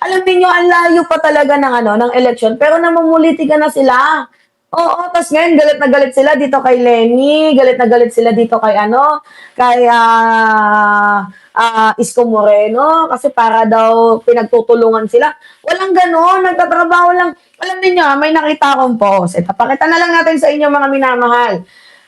Alam niyo ang layo pa talaga ng ano, ng eleksyon pero namumulitigan na sila. Oo, tas ngayon galit na galit sila dito kay Lenny, galit na galit sila dito kay ano, kay, Isko Moreno kasi para daw pinagtutulungan sila. Walang gano'n, nagtatrabaho lang. Alam niyo may nakita akong post, ito pakita na lang natin sa inyo mga minamahal.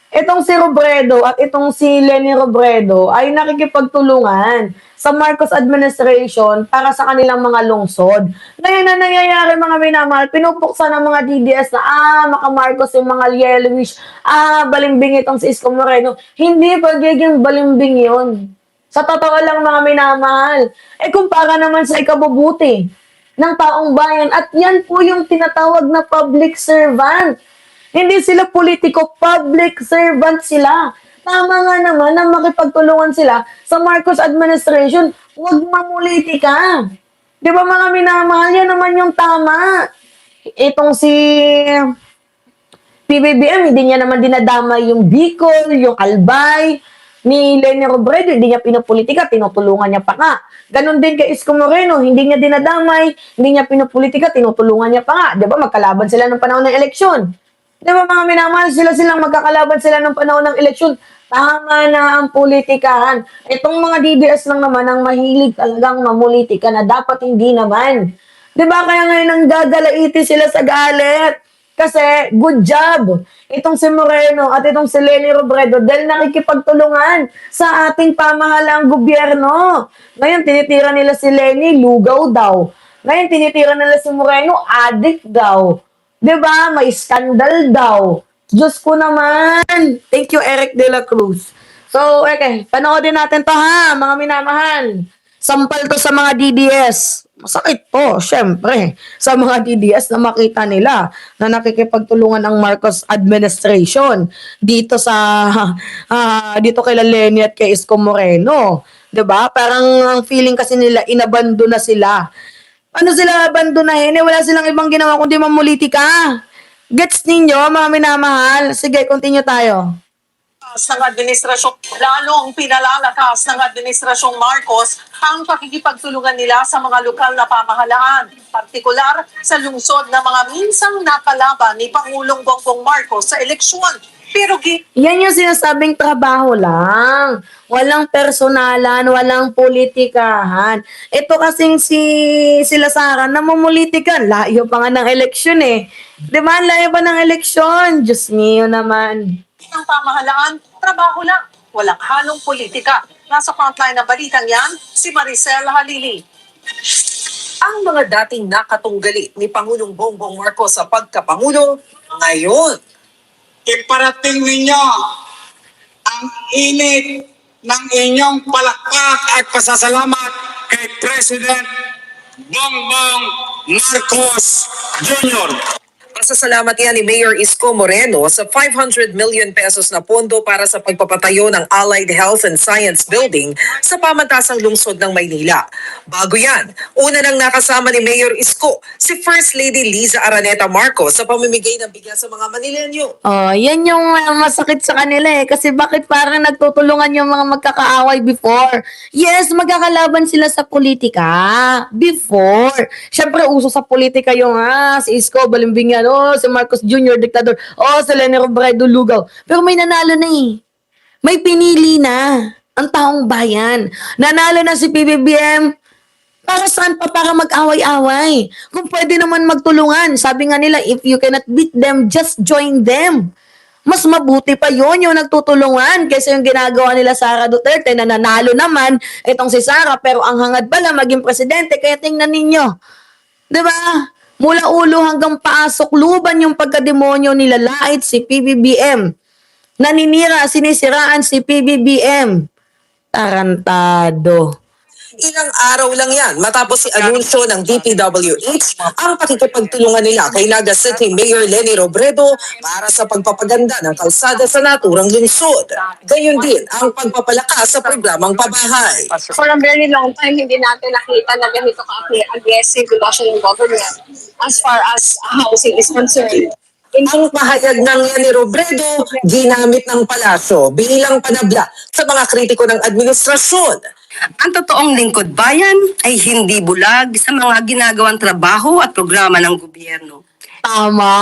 Itong si Robredo at itong si Leni Robredo ay nakikipagtulungan sa Marcos administration para sa kanilang mga lungsod. Ngayon na nangyayari mga minamahal, pinupuksan ng mga DDS na maka-Marcos yung mga yellowish, balimbing itong si Isko Moreno. Hindi pagiging balimbing yun. Sa totoo lang mga minamahal, kumpara naman sa ikabubuti ng taong bayan at yan po yung tinatawag na public servant. Hindi sila politiko, public servant sila. Tama nga naman na makipagtulungan sila sa Marcos administration. Huwag mamulitika. Di ba mga minamahal, yan naman yung tama. Itong si PBBM, hindi niya naman dinadamay yung Bicol, yung Albay, ni Leni Robredo, hindi niya pinupolitika, tinutulungan niya pa nga. Ganon din kay Isko Moreno, hindi niya dinadamay, hindi niya pinupolitika, tinutulungan niya pa nga. Di ba magkalaban sila ng panahon ng eleksyon? Di ba mga minamahal, sila-silang magkakalaban sila ng panahon ng eleksyon. Tama na ang politikahan. Itong mga DDS lang naman ang mahilig talagang mamulitika na dapat hindi naman. Di ba kaya ngayon ang gagalaiti sila sa galit? Kasi good job itong si Moreno at itong si Leni Robredo dahil nakikipagtulungan sa ating pamahalaang gobyerno. Ngayon tinitira nila si Leni, lugaw daw. Ngayon tinitira nila si Moreno, addict daw. 'Di ba? May scandal daw. Diyos ko naman. Thank you, Eric De La Cruz. So, okay. Panoodin natin to ha, mga minamahal. Sampal to sa mga DDS. Masakit to, syempre. Sa mga DDS na makita nila na nakikipagtulungan ang Marcos administration dito sa dito kay Lenny at kay Isko Moreno. 'Di ba? Parang ang feeling kasi nila inabando na sila. Ano sila abandonahin? Wala silang ibang ginawa kundi mamulitika. Gets ninyo, mga minamahal? Sige, continue tayo. Ng administrasyon, lalong pinalalakas ng administrasyong Marcos ang pakikipagtulungan nila sa mga lokal na pamahalaan, partikular sa lungsod na mga minsang nakalaban ni Pangulong Bongbong Marcos sa eleksyon. Pero yan yung sinasabing trabaho lang. Walang personalan, walang politikahan. Ito kasing sila Sara, namumulitikan. Layo pa nga ng eleksyon eh. Di ba? Layo pa ng eleksyon. Diyos niyo naman. ang pamahalaan, trabaho lang. Walang halong politika. Nasa frontline ng balitang yan, si Maricel Halili. Ang mga dating nakatunggali ni Pangulong Bongbong Marcos sa pagkapangulo, ngayon, iparating ninyo ang init ng inyong palakpak at pasasalamat kay President Bongbong Marcos Jr. Pasasalamat yan ni Mayor Isko Moreno sa 500 million pesos na pondo para sa pagpapatayo ng Allied Health and Science Building sa pamantasang lungsod ng Maynila. Bago yan, una nang nakasama ni Mayor Isko si First Lady Liza Araneta Marcos sa pamimigay ng bigas sa mga Manilenyo. Oh, yan yung masakit sa kanila eh. Kasi bakit parang nagtutulungan yung mga magkakaaway before? Yes, magkakalaban sila sa politika. Before. Siyempre, uso sa politika yung si Isko, balimbing yan. Si Marcos Jr., diktador. Si Leni Robredo, lugaw. Pero may nanalo na eh. May pinili na ang taong bayan. Nanalo na si PBBM. Para saan pa? Para mag-away-away. Kung pwede naman magtulungan. Sabi nga nila, if you cannot beat them, just join them. Mas mabuti pa yon yung nagtutulungan kaysa yung ginagawa nila Sara Duterte na nanalo naman itong si Sara pero ang hangad pala maging presidente. Kaya tingnan ninyo. Diba? Mula ulo hanggang paasok luban yung pagkademonyo nilalait si PBBM. Naninira, sinisiraan si PBBM. Tarantado. Ilang araw lang yan matapos si anunsyo ng DPWH ang pakikipagtulungan nila kay Naga City Mayor Leni Robredo para sa pagpapaganda ng kalsada sa naturang lungsod. Gayon din ang pagpapalakas sa programang pabahay. For a very long time, hindi natin nakita na ganito ka-aggressive reduction in government as far as housing is concerned. Ang pahayag ng Leni Robredo ginamit ng palasyo bilang panabla sa mga kritiko ng administrasyon. Ang totoong lingkod bayan ay hindi bulag sa mga ginagawang trabaho at programa ng gobyerno. Tama!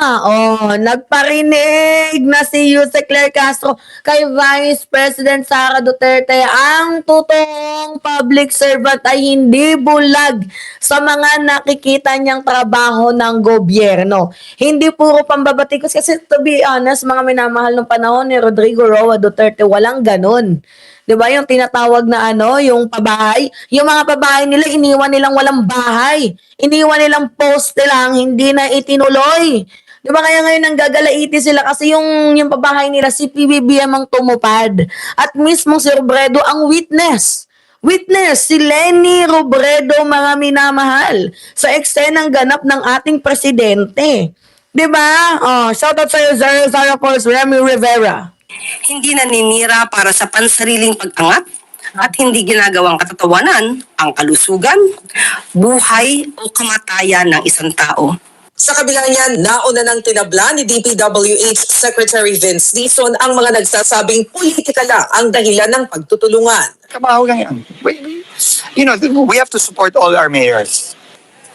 Oh, nagparinig na si Jose Claire Castro kay Vice President Sara Duterte. Ang totoong public servant ay hindi bulag sa mga nakikita niyang trabaho ng gobyerno. Hindi puro pambabatikos kasi to be honest, mga minamahal ng panahon ni Rodrigo Roa Duterte, walang ganun. 'Di ba yung tinatawag na yung pabahay? Yung mga pabahay nila iniwan nilang walang bahay. Iniwan nilang poste lang, hindi na itinuloy. 'Di ba kaya ngayon nanggagalaiti sila kasi yung pabahay nila si PBBM ang tumupad. At mismo si Robredo ang witness. Witness si Leni Robredo, mga minamahal, sa eksenang ganap ng ating presidente. 'Di ba? Oh, shout out sa iyo, Zara Force, Remy Rivera. Hindi naninira para sa pansariling pag-angat at hindi ginagawang katatawanan ang kalusugan, buhay o kamatayan ng isang tao. Sa kabila niyan, nauna nang tinabla ni DPWH Secretary Vince Dizon ang mga nagsasabing politika lang ang dahilan ng pagtutulungan. Trabaho lang yan. We have to support all our mayors.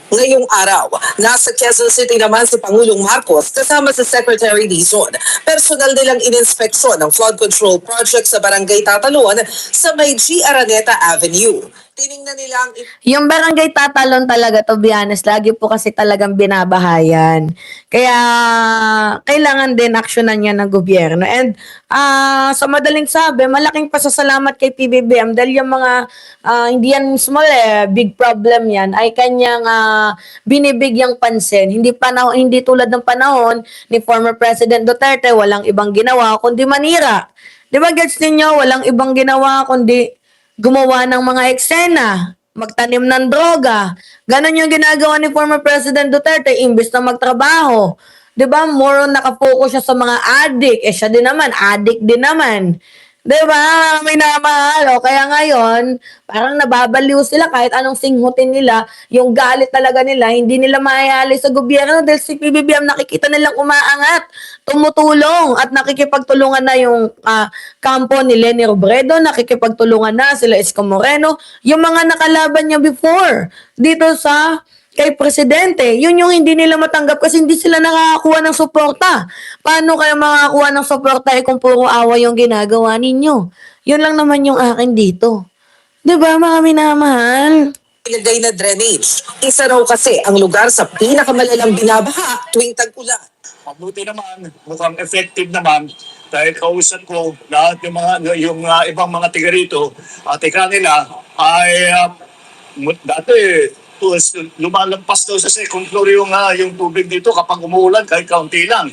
Ngayong araw, nasa Quezon City naman si Pangulong Marcos kasama sa Secretary Dizon. Personal nilang ininspeksyon ng flood control project sa Barangay Tatalon sa may G. Araneta Avenue. Tiningnan nila ang Yung barangay Tatalon talaga, to be honest, lagi po kasi talagang binabahayan. Kaya, kailangan din aksyonan niya ng gobyerno. And, sa madaling sabi, malaking pasasalamat kay PBBM dahil yung mga, hindi yan small big problem yan, ay kanyang binibigyang pansin. Hindi tulad ng panahon ni former President Duterte, walang ibang ginawa kundi manira. Di ba, gets ninyo? Walang ibang ginawa kundi gumawa ng mga eksena, magtanim ng droga. Ganon yung ginagawa ni former President Duterte, imbes na magtrabaho. 'Di ba? More on nakafocus siya sa mga addict. Siya din naman, addict din naman. 'Di ba? May namahal. Kaya ngayon, parang nababaliw sila kahit anong singhutin nila, yung galit talaga nila, hindi nila maayali sa gobyerno dahil si PBBM nakikita nilang umaangat, tumutulong at nakikipagtulungan na yung kampo ni Leni Robredo, nakikipagtulungan na sila Isko Moreno, yung mga nakalaban niya before dito sa kay Presidente. Yun yung hindi nila matanggap kasi hindi sila nakakakuha ng suporta. Paano kayo makakakuha ng suporta kung puro away yung ginagawa ninyo? Yun lang naman yung akin dito. 'Di ba, mga minamahal? ilagay na drainage. Isa raw kasi ang lugar sa pinakamalalang binabaha tuwing tag-ulan. Mabuti naman, mukhang effective naman dahil kausap ko lahat yung ibang mga tiga rito at ika nila ay dati lumalampas daw sa second floor yung tubig dito kapag umuulan kahit kaunti lang.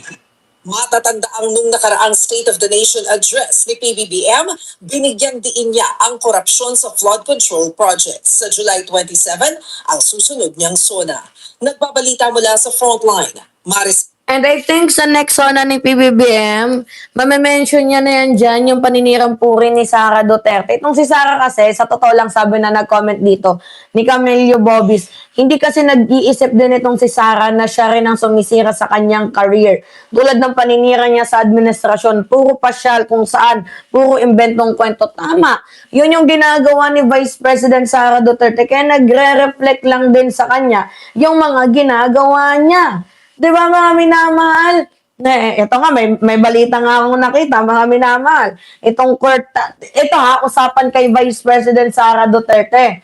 Matatandaang nung nakaraang State of the Nation address ni PBBM, binigyang diin niya ang korupsyon sa flood control projects. Sa July 27, ang susunod niyang SONA. Nagbabalita mula sa Frontline, Maris. And I think sa next zona ni PBBM, mame-mention niya na yan dyan, yung paninirang puri ni Sara Duterte. Itong si Sara kasi, sa totoo lang sabi na nag-comment dito, ni Camilio Bobis, hindi kasi nag-iisip din itong si Sara na siya rin ang sumisira sa kanyang career. Tulad ng paninira niya sa administrasyon, puro pasyal kung saan, puro inventong kwento. Tama, yun yung ginagawa ni Vice President Sara Duterte, kaya nagre-reflect lang din sa kanya yung mga ginagawa niya. Di ba, mga minamahal? Ito nga, may balita nga akong nakita, mga minamahal. Ito usapan kay Vice President Sara Duterte.